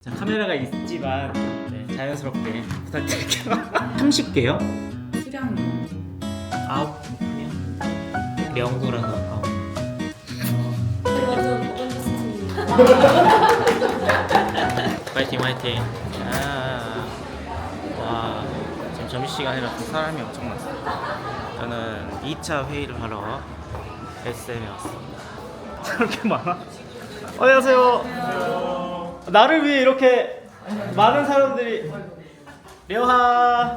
자, 카메라가 있지만 자연스럽게 부탁드릴게요. 30개요? 수량이 9개요? 명구라서 9. 파이팅 파이팅. 와, 지금 점심시간이라서 사람이 엄청 많습니다. 저는 2차 회의를 하러 SM에 왔습니다. 저렇게 많아? 안녕하세요. 나를 위해 이렇게 많은 사람들이. 려하.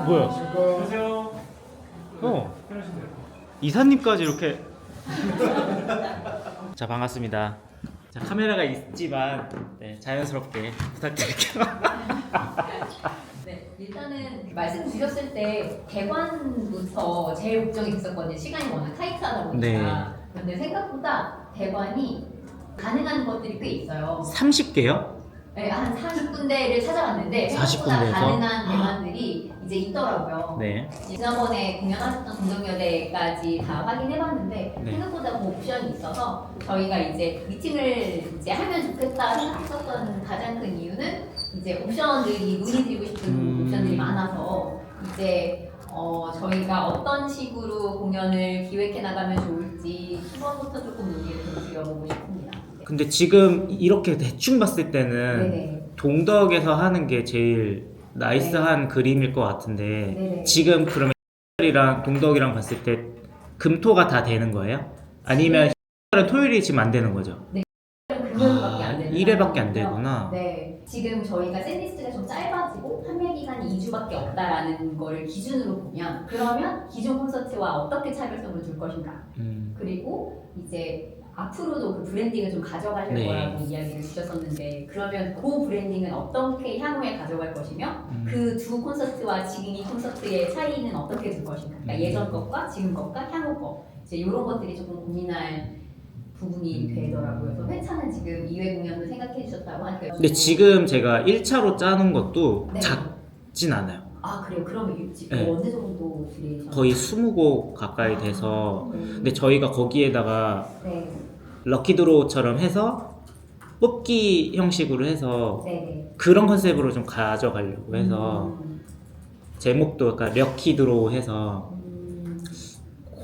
뭐야? 안녕하세요. 이사님까지 이렇게. 자, 반갑습니다. 자, 카메라가 있지만 자연스럽게 부탁드릴게요. 네, 일단은 말씀 주셨을 때 대관부터 제일 걱정이 됐었거든요. 시간이 워낙 타이트하다 보니까. 그런데 생각보다 대관이 가능한 것들이 꽤 있어요. 30개요? 네, 한 40군데를 찾아봤는데 40 생각보다 군데에서? 가능한 대관들이 이제 있더라고요. 네. 지난번에 공연하셨던 동정여대까지 다 확인해봤는데 네. 생각보다 그 옵션이 있어서 저희가 이제 미팅을 이제 하면 좋겠다 생각했었던 가장 큰 이유는 이제 옵션들이 문의드리고 싶은 옵션들이 많아서 이제 저희가 어떤 식으로 공연을 기획해 나가면 좋을지 수번부터 조금 논의를 좀 드려보고 싶습니다. 근데 지금 이렇게 대충 봤을 때는 네네. 동덕에서 하는 게 제일 나이스한 그림일 것 같은데 네네. 지금 그러면 이랑 동덕이랑 봤을 때 금토가 다 되는 거예요? 아니면 토요일이 지금 안 되는 거죠? 금요일밖에 안 되는 1회밖에 안 상황이고요. 되구나. 네, 지금 저희가 샌리스트가 좀 짧아지고 판매 기간이 2주밖에 없다라는 거를 기준으로 보면 그러면 기존 콘서트와 어떻게 차별성을 줄 것인가 그리고 이제 앞으로도 그 브랜딩을 좀 가져가실 네. 거라고 이야기를 주셨었는데 그러면 그 브랜딩은 어떻게 향후에 가져갈 것이며 그 두 콘서트와 지금 이 콘서트의 차이는 어떻게 줄 것인가 그러니까 예전 것과 지금 것과 향후 것 이제 이런 것들이 조금 고민할 부분이 되더라고요. 그래서 회차는 지금 2회 공연도 생각해 주셨다고 하니까 근데 지금 제가 1차로 짜는 것도 네. 작진 않아요. 아 그래요? 그러면 지금 네. 언제 정도 줄이셨나요? 거의 20곡 가까이 돼서 근데 저희가 거기에다가 네. 럭키드로우처럼 해서 뽑기 형식으로 해서 네네. 그런 컨셉으로 좀 가져가려고 해서 제목도 그러니까 럭키드로우 해서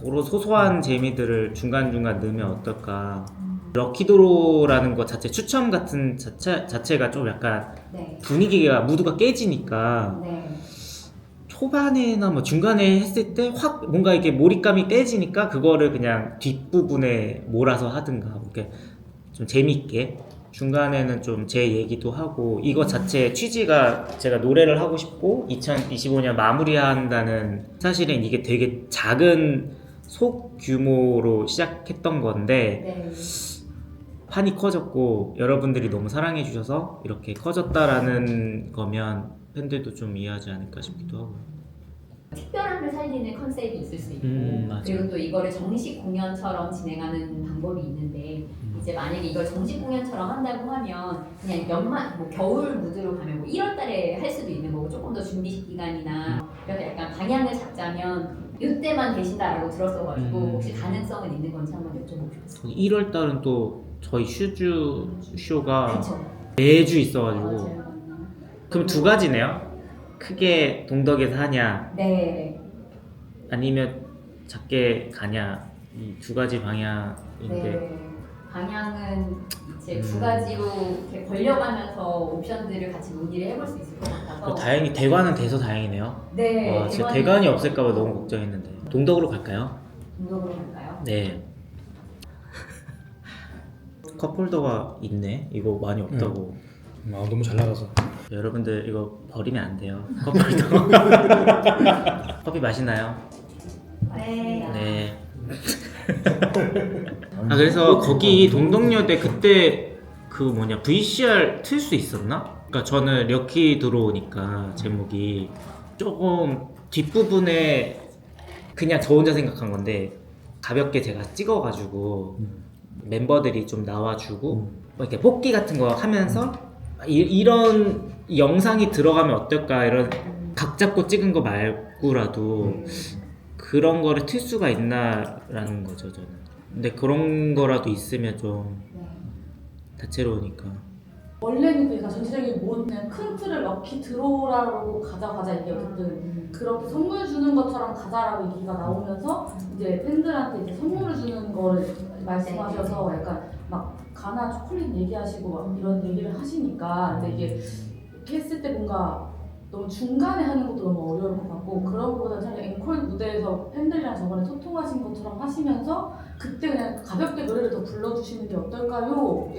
그런 소소한 재미들을 중간중간 넣으면 어떨까. 럭키드로우라는 것 자체 추첨 같은 자체가 좀 약간 네. 분위기가 무드가 깨지니까 네. 초반에나 뭐 중간에 했을 때 확 뭔가 이렇게 몰입감이 깨지니까 그거를 그냥 뒷부분에 몰아서 하든가 이렇게 좀 재밌게 중간에는 좀 제 얘기도 하고 이거 자체 취지가 제가 노래를 하고 싶고 2025년 마무리한다는 사실은 이게 되게 작은 소규모로 시작했던 건데 네. 판이 커졌고 여러분들이 너무 사랑해 주셔서 이렇게 커졌다라는 거면 팬들도 좀 이해하지 않을까 싶기도 하고요. 특별함을 살리는 컨셉이 있을 수 있고 맞아요. 그리고 또 이거를 정식 공연처럼 진행하는 방법이 있는데 이제 만약에 이걸 정식 공연처럼 한다고 하면 그냥 연말 뭐 겨울 무드로 가면 뭐 1월달에 할 수도 있는 거고 조금 더 준비 기간이나 그래서 약간 방향을 잡자면 이때만 계신다라고 들었어가지고 혹시 가능성은 있는 건지 한번 여쭤보고 싶었어요. 1월 달은 또 저희 슈즈 쇼가 그쵸? 매주 있어가지고 맞아요. 그럼 두 가지네요. 크게 동덕에서 하냐 네. 아니면 작게 가냐 이 두 가지 방향인데 네. 방향은 이제 두 가지로 이렇게 벌려가면서 옵션들을 같이 논의를 해볼 수 있을 것 같아서. 다행히 대관은 돼서 다행이네요. 네. 와, 진짜 대관이 없을까봐 너무 걱정했는데 동덕으로 갈까요? 동덕으로 갈까요? 네. 컵홀더가 있네. 이거 많이 없다고. 아 너무 잘 나가서. 여러분들 이거 버리면 안 돼요. 컵홀더. 커피 맛있나요? 네. 네. 아 그래서 거기 동덕여대 그때 그 뭐냐 VCR 틀 수 있었나? 그러니까 저는 럭키 들어오니까 제목이 조금 뒷부분에 그냥 저 혼자 생각한 건데 가볍게 제가 찍어가지고 멤버들이 좀 나와주고 뭐 이렇게 뽑기 같은 거 하면서 이런 영상이 들어가면 어떨까 이런 각 잡고 찍은 거 말고라도 그런 거를 틀 수가 있나라는 거죠 저는. 근데 그런 거라도 있으면 좀 네. 다채로우니까. 원래는 그러니까 전체적인 그냥 큰 틀을 럭키 드로우라고 가자 이게 어쨌든 그렇게 선물 주는 것처럼 가자라고 얘기가 나오면서 이제 팬들한테 이제 선물을 주는 거를 말씀하셔서 약간 막 가나 초콜릿 얘기하시고 막 이런 얘기를 하시니까 근데 이게 이렇게 했을 때 뭔가 너무 중간에 하는 것도 너무 어려울 것 같고 그런 것보다 차라리 앵콜 무대에서 팬들이랑 저번에 소통하신 것처럼 하시면서 그때 그냥 가볍게 노래를 더 불러주시는 게 어떨까요?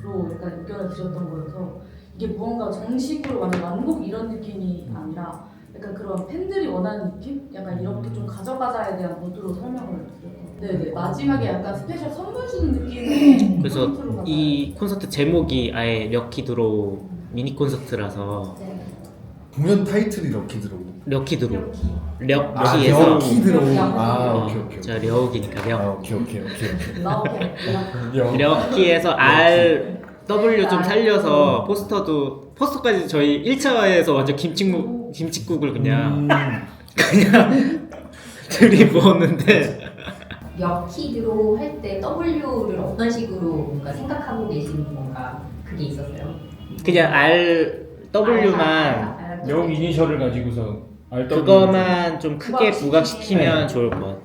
로 약간 의견을 드렸던 거여서 이게 무언가 정식으로 완곡 이런 느낌이 아니라 약간 그런 팬들이 원하는 느낌? 약간 이렇게 좀 가져가자에 대한 모드로 설명을 드렸던 네네 마지막에 약간 스페셜 선물 주는 느낌의 그래서 콘서트로 가자. 이 콘서트 제목이 아예 럭키 드로우 미니 콘서트라서 네. 공연 타이틀이 럭키 드로우. 럭키 드로우. 아, 럭키에서 럭키 드로우. 럭키. 아, 어, 오케이. 제가 려욱이니까 아, 려. 오케이. 러브 럭키에서 R W 좀 살려서 포스터까지 저희 1차에서 완전 김치국을 그냥 들이부었는데 럭키 드로우 할 때 W를 어떤 식으로 뭔가 생각하고 계신 뭔가 그게 있었어요? 그냥 R W만 영 이니셜을 가지고서 RW 그거만 좀 크게 부각시키면 네. 좋을 것 같아요.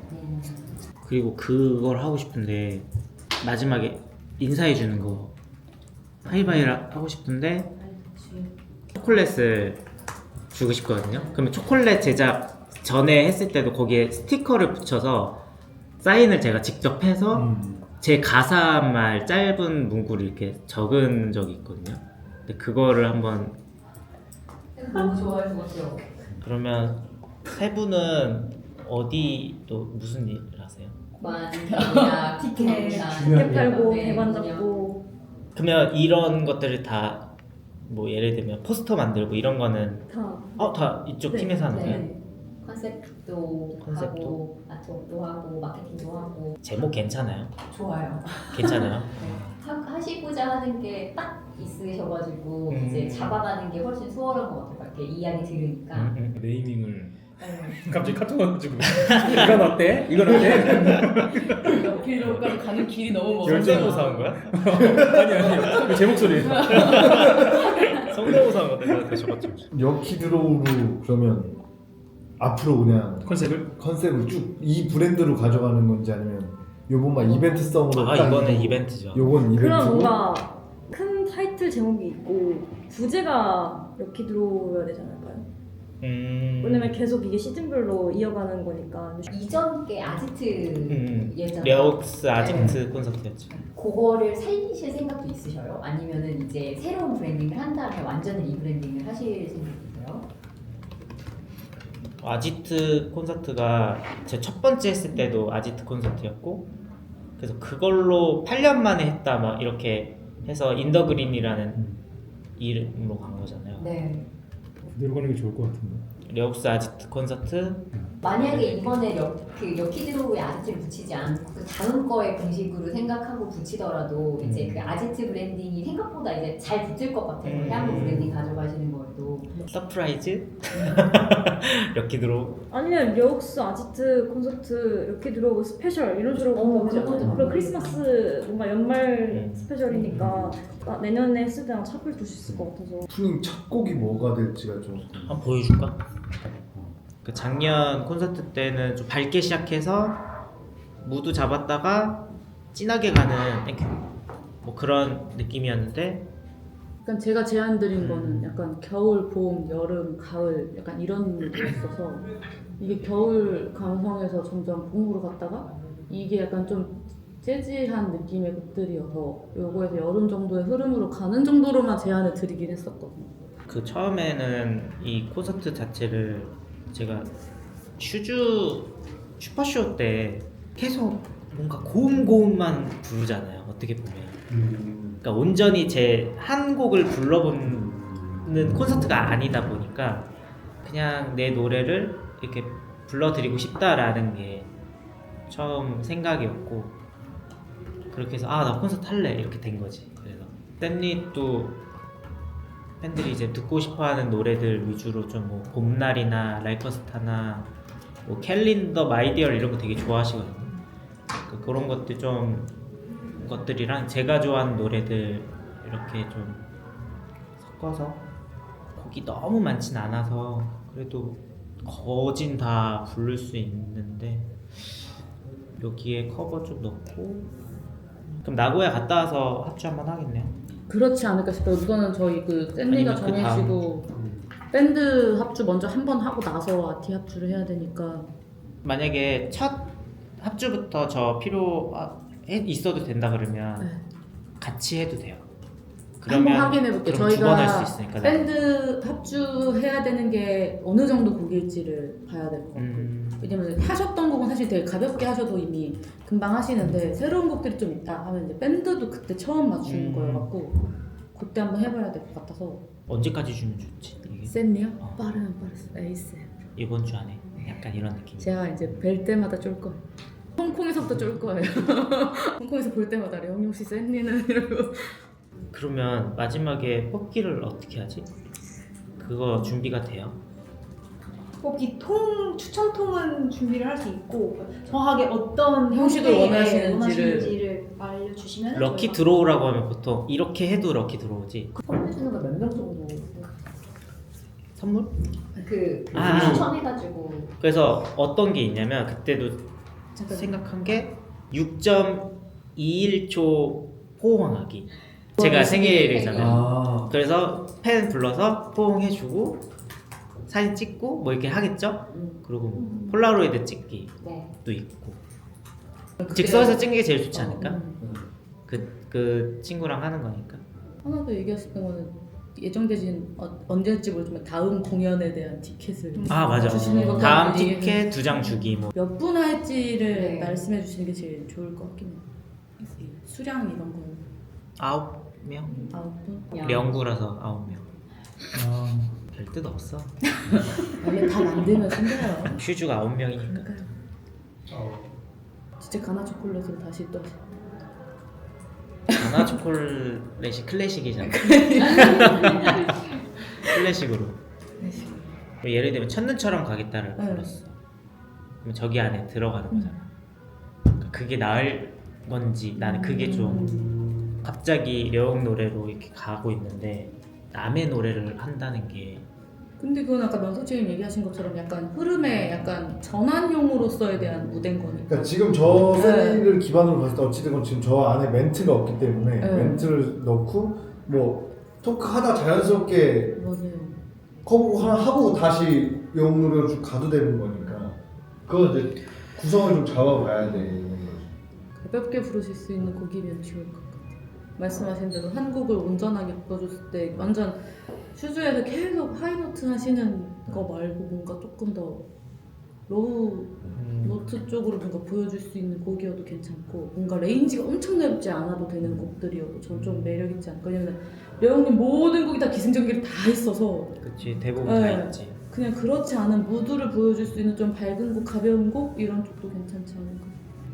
그리고 그걸 하고 싶은데 마지막에 인사해 주는 거 하이바이를 하고 싶은데 초콜릿을 주고 싶거든요. 그러면 초콜릿 제작 전에 했을 때도 거기에 스티커를 붙여서 사인을 제가 직접 해서 제 가사말 짧은 문구를 이렇게 적은 적이 있거든요. 근데 그거를 한번 너무 좋아할 것 같아요. 그러면 세 분은 어디 또 무슨 일 하세요? 만이나 티켓이나 티켓 팔고 네, 대만 그냥 잡고 그러면 이런 것들을 다 뭐 예를 들면 포스터 만들고 이런 거는 다 다 이쪽 네, 팀에서 하는 거예요? 네. 컨셉도 하고 아트웍도 하고 마케팅도 하고 제목 괜찮아요? 좋아요. 괜찮아요? 네. 하시고자 하는 게 딱 있으셔가지고 이제 음. 잡아가는 게 훨씬 수월한 것 같아요. 이렇게 이야기 들으니까. 네이밍을 네. 갑자기 카톡 와가지고 이건 어때? 이건 어때? 럭키드로우까지 가는 길이 너무 성대모사 한 거야? 아니 제 목소리 성대모사 한 거다 되셔봤죠? 럭키 드로우로 그러면 앞으로 그냥 컨셉을 쭉 이 브랜드로 가져가는 건지 아니면 요번만 이벤트성으로 딱 이거는 이벤트죠. 요건 그럼 이벤트고 뭔가 큰 타이틀 제목이 있고 부제가 럭키 드로우여야 되지 않을까요? 왜냐면 계속 이게 시즌별로 이어가는 거니까. 이전 게 아지트였잖아요. 려욱스 아지트 콘서트였죠. 그거를 살리실 생각도 있으셔요? 아니면은 이제 새로운 브랜딩을 한 다음에 완전히 리브랜딩을 하실 생각이세요? 아지트 콘서트가 제 첫 번째 했을 때도 아지트 콘서트였고 그래서 그걸로 8년 만에 했다 막 이렇게 해서 인더그린이라는 이름으로 간 거잖아요. 네. 그대로 가는 게 좋을 것 같은데. 려욱스 아지트 콘서트 만약에 이번에 럭키드로우에 아지트를 붙이지 않고 그 다음 거에 공식으로 생각하고 붙이더라도 이제 그 아지트 브랜딩이 생각보다 이제 잘 붙을 것 같아서 해양로 브랜딩 가져가시는 것도 서프라이즈? 럭키 드로우 아니면 려욱스 아지트 콘서트 럭키 드로우 스페셜 이런 식으로 그죠. 그리고 크리스마스 뭔가 연말 스페셜이니까 내년에 했을 때랑 차별 둘 수 있을 것 같아서. 푸닝 첫 곡이 뭐가 될지가 좀 한번 보여줄까? 그 작년 콘서트 때는 좀 밝게 시작해서 무드 잡았다가 진하게 가는 땡큐 뭐 그런 느낌이었는데 약간 제가 제안 드린 거는 약간 겨울, 봄, 여름, 가을 약간 이런 게 있어서 이게 겨울 감성에서 점점 봄으로 갔다가 이게 약간 좀 재즈한 느낌의 곡들이어서 요거에서 여름 정도의 흐름으로 가는 정도로만 제안을 드리긴 했었거든요. 그 처음에는 이 콘서트 자체를 제가 슈퍼쇼 때 계속 뭔가 고음만 부르잖아요. 어떻게 보면 그러니까 온전히 제 한 곡을 불러보는 콘서트가 아니다 보니까 그냥 내 노래를 이렇게 불러드리고 싶다라는 게 처음 생각이었고 그렇게 해서 나 콘서트 할래 이렇게 된 거지. 그래서 샌릿도 팬들이 이제 듣고 싶어하는 노래들 위주로 좀 뭐 봄날이나 라이커스타나 뭐 캘린더 마이디어 이런 거 되게 좋아하시거든요. 그런 것들 좀 것들이랑 제가 좋아하는 노래들 이렇게 좀 섞어서 곡이 너무 많진 않아서 그래도 거진 다 부를 수 있는데 여기에 커버 좀 넣고 그럼 나고야 갔다 와서 합주 한번 하겠네요. 그렇지 않을까 싶어요. 우선은 저희 그 샌디가 아니면 그 다음. 정해지고 밴드 합주 먼저 한 번 하고 나서 아티 합주를 해야 되니까. 만약에 첫 합주부터 저 있어도 된다 그러면 네. 같이 해도 돼요. 한번 확인해 볼게요. 그럼 두 번 할 수 저희가 있으니까. 밴드 합주해야 되는 게 어느 정도 곡일지를 봐야 될 것 같고. 왜냐면 하셨던 곡은 사실 되게 가볍게 하셔도 이미 금방 하시는데 새로운 곡들이 좀 있다 하면 이제 밴드도 그때 처음 맞추는 거여갖고 그때 한번 해봐야 될 것 같아서. 언제까지 주면 좋지? 이게? 샌니요? 어. 빠르면 에이스. 이번 주 안에 약간 이런 느낌. 제가 이제 뵐 때마다 쫄 거예요. 홍콩에서부터 쫄 거예요. 홍콩에서 볼 때마다 령 혹시 샌니는 이러고. 그러면 마지막에 뽑기를 어떻게 하지? 그거 준비가 돼요? 뽑기 추천통은 준비를 할 수 있고 정확하게 어떤 형식을 형태의 원하시는지를 알려주시면 럭키 드로우라고 하면 보통 이렇게 해도 럭키 드로우지. 선물 주는 거 몇 명 정도? 선물? 그 아. 추천해가지고 그래서 어떤 게 있냐면 그때도 생각한 게 6.21초 포옹하기. 제가 생일이잖아요. 아. 그래서 팬 불러서 포옹해주고 사진 찍고 뭐 이렇게 하겠죠? 그리고 뭐 폴라로이드 찍기도 네. 있고 즉석에서 찍는 게 제일 좋지 않을까? 음. 그 친구랑 하는 거니까. 하나 더 얘기하셨던 거는 예정되신 언제일지 모르지만 다음 공연에 대한 티켓을 아 맞아. 주시는 것까지 다음 얘기해 티켓 2장 주기 뭐. 몇 분 할지를 네. 말씀해 주시는 게 제일 좋을 것 같긴 해요. 이 수량 이런 거 9명? 9분? 영구라서 9명. 아. 별 뜻 없어. 원래 다 만들면 생겨요. 슈즈가 9명이니까. 그러니까요. 진짜 가나 초콜릿으로 다시 또 가나 초콜릿이 클래식이잖아. 클래식으로. 예를 들면 첫눈처럼 가겠다를 네. 불렀어. 그럼 저기 안에 들어가는 거잖아. 그러니까 그게 나을 건지 나는 그게 좀 갑자기 려욱 노래로 이렇게 가고 있는데 남의 노래를 한다는 게 근데 그건 아까 면소치님 얘기하신 것처럼 약간 흐름의 약간 전환용으로서에 대한 무대인 거니까. 그러니까 지금 저 네. 셀리를 기반으로 봤을 때 어찌되건 지금 저 안에 멘트가 없기 때문에 네. 멘트를 넣고 뭐 토크하다 자연스럽게 맞아요. 커버 하나 하고 다시 영 노래로 쭉 가도 되는 거니까 그건 이제 구성을 좀 잡아봐야 돼. 가볍게 부르실 수 있는 곡이면 좋을 것 같아요. 말씀하신 대로 한 곡을 온전하게 불러줬을 때 완전 슈즈에서 계속 하이노트 하시는 거 말고 뭔가 조금 더 로우 노트 쪽으로 뭔가 보여줄 수 있는 곡이어도 괜찮고 뭔가 레인지가 엄청 넓지 않아도 되는 곡들이어도 전 좀 매력 있지 않을까. 왜냐면 려욱님 모든 곡이 다 기승전결이 다 있어서 그치 대부분 네. 다 있지. 그냥 그렇지 않은 무드를 보여줄 수 있는 좀 밝은 곡, 가벼운 곡 이런 쪽도 괜찮지 않을까.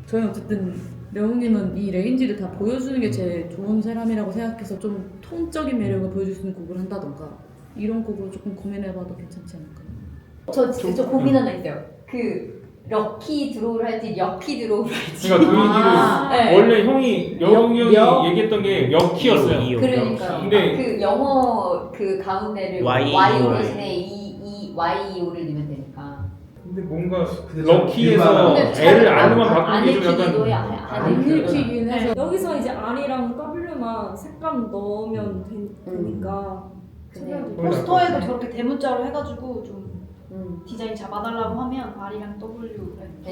저희 어쨌든 려욱님은 이 레인지를 다 보여주는 게 제일 좋은 사람이라고 생각해서 좀 톤적인 매력을 보여줄 수 있는 곡을 한다던가 이런 곡으로 조금 고민해봐도 괜찮지 않을까. 저 고민 하나 있어요. 그 럭키 드로우를 할지 럭키 드로우를 할지. 그러니까 그 얘기를 네. 원래 형이 려욱 형이 역? 얘기했던 게 역키였어요. 이요. 그러니까요. 근데- 그 영어 그 가운데를 Y, Y로 Y. 대신에 YO를 넣으면 되니까. 근데 뭔가 근데 좀 럭키에서 근데 L을 안- R로만 안 바꾸는 게 좀 읽히기도 해. 약간 안 읽히긴 해서 여기서 이제 R이랑 W만 색감 넣으면 되니까 그래요. 포스터에도 저렇게 대문자로 해가지고 좀 음. 디자인 잡아달라고 하면 R이랑 W를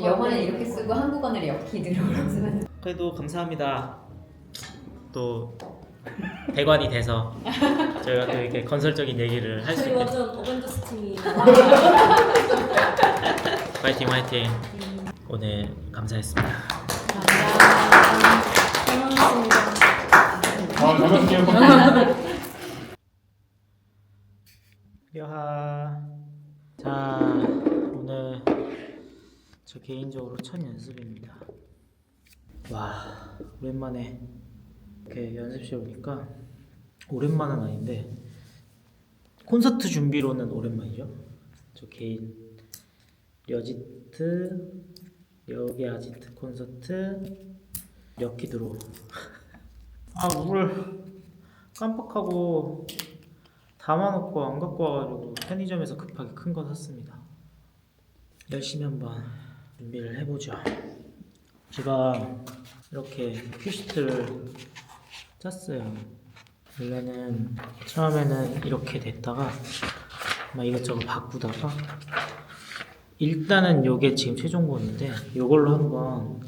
영어는 이렇게 쓰고 한국어는 럭키 드로우라고 쓰면. 그래도 감사합니다. 또 대관이 돼서 저희가 또 이렇게 건설적인 얘기를 할 수 저희 있게. 완전 어벤져스 팀이 화이팅 화이팅. 오늘 감사했습니다. 고맙습니다. 잘 먹을게요. 여하. 자 오늘 저 개인적으로 첫 연습입니다. 와 오랜만에 이렇게 연습실 오니까 오랜만은 아닌데 콘서트 준비로는 오랜만이죠. 저 개인 려지트 여기 아지트 콘서트 력기 들어. 아 물을 깜빡하고 담아놓고 안 갖고 와가지고 편의점에서 급하게 큰 거 샀습니다. 열심히 한번 준비를 해보죠. 제가 이렇게 큐시트를 짰어요. 원래는 처음에는 이렇게 됐다가 막 이것저것 바꾸다가 일단은 요게 지금 최종본인데 요걸로 한번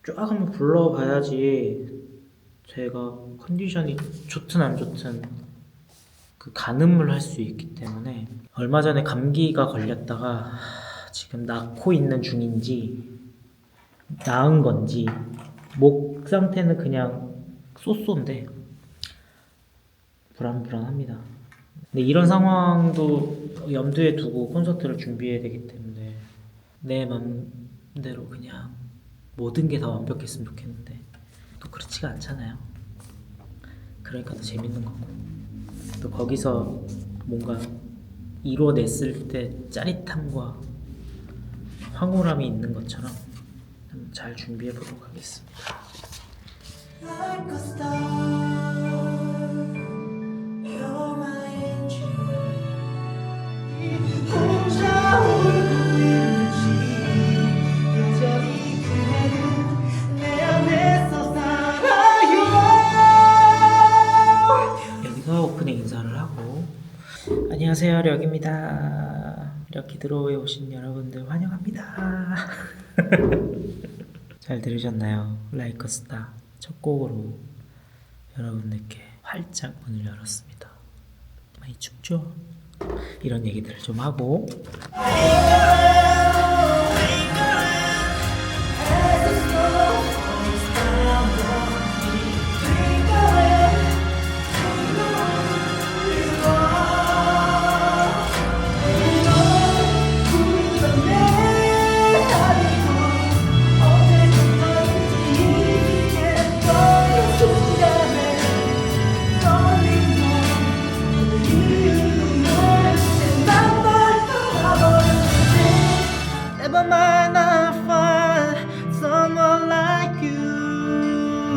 쫙 한번 불러봐야지 제가 컨디션이 좋든 안 좋든 그 가늠을 할 수 있기 때문에. 얼마 전에 감기가 걸렸다가 지금 낫고 있는 중인지 나은 건지 목 상태는 그냥 쏘쏘인데 불안합니다. 근데 이런 상황도 염두에 두고 콘서트를 준비해야 되기 때문에 내 맘대로 그냥 모든 게 다 완벽했으면 좋겠는데 또 그렇지가 않잖아요. 그러니까 더 재밌는 거고 또 거기서 뭔가 이뤄냈을 때 짜릿함과 황홀함이 있는 것처럼 잘 준비해 보도록 하겠습니다. Like a star, you're my angel. 혼자 울고 있는지 여전히 그대는 내 안에서 살아요. 여기서 오프닝 인사를 하고 안녕하세요 력입니다. 력키드로우에 오신 여러분들 환영합니다. 잘 들으셨나요? 라이크 스타 첫 곡으로 여러분들께 활짝 문을 열었습니다. 많이 춥죠? 이런 얘기들을 좀 하고 Never mind, I find someone like you.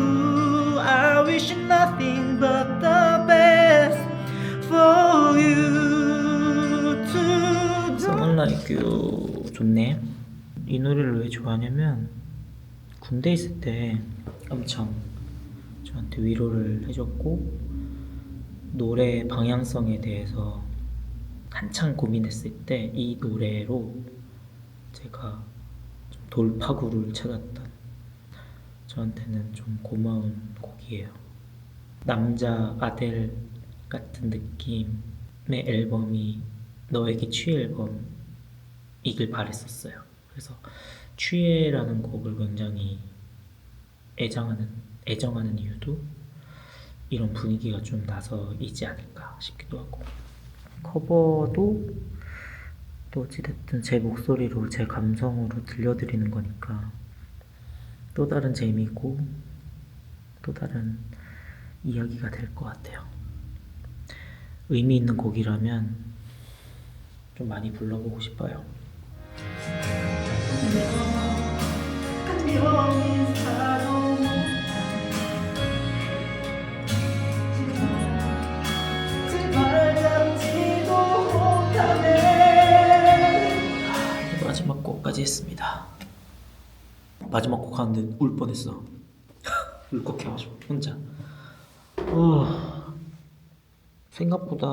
I wish nothing but the best for you to do. Someone Like You 좋네. 이 노래를 왜 좋아하냐면 군대 있을 때 엄청 저한테 위로를 해줬고 노래 방향성에 대해서 한창 고민했을 때 이 노래로 제가 좀 돌파구를 찾았던 저한테는 좀 고마운 곡이에요. 남자 아델 같은 느낌의 앨범이 너에게 취해 앨범이길 바랬었어요. 그래서 취해라는 곡을 굉장히 애정하는 이유도 이런 분위기가 좀 나서이지 않을까 싶기도 하고 커버도 또 어찌됐든 제 목소리로 제 감성으로 들려드리는 거니까 또 다른 재미고 또 다른 이야기가 될 것 같아요. 의미 있는 곡이라면 좀 많이 불러보고 싶어요. 안녕인 사로 제발 잡지도 못하네. 마지막 곡까지 했습니다. 마지막 곡 하는데 울 뻔했어. 울컥해가지고 혼자. 생각보다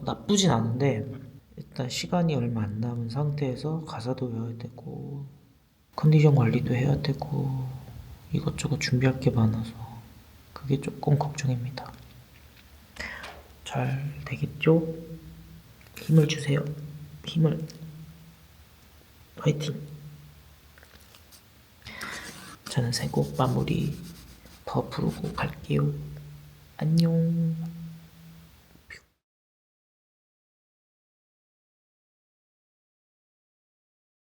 나쁘진 않은데 일단 시간이 얼마 안 남은 상태에서 가사도 외워야 되고 컨디션 관리도 해야 되고 이것저것 준비할 게 많아서 그게 조금 걱정입니다. 잘 되겠죠? 힘을 주세요. 힘을. 화이팅! 저는 새 곡 마무리 더 부르고 갈게요. 안녕.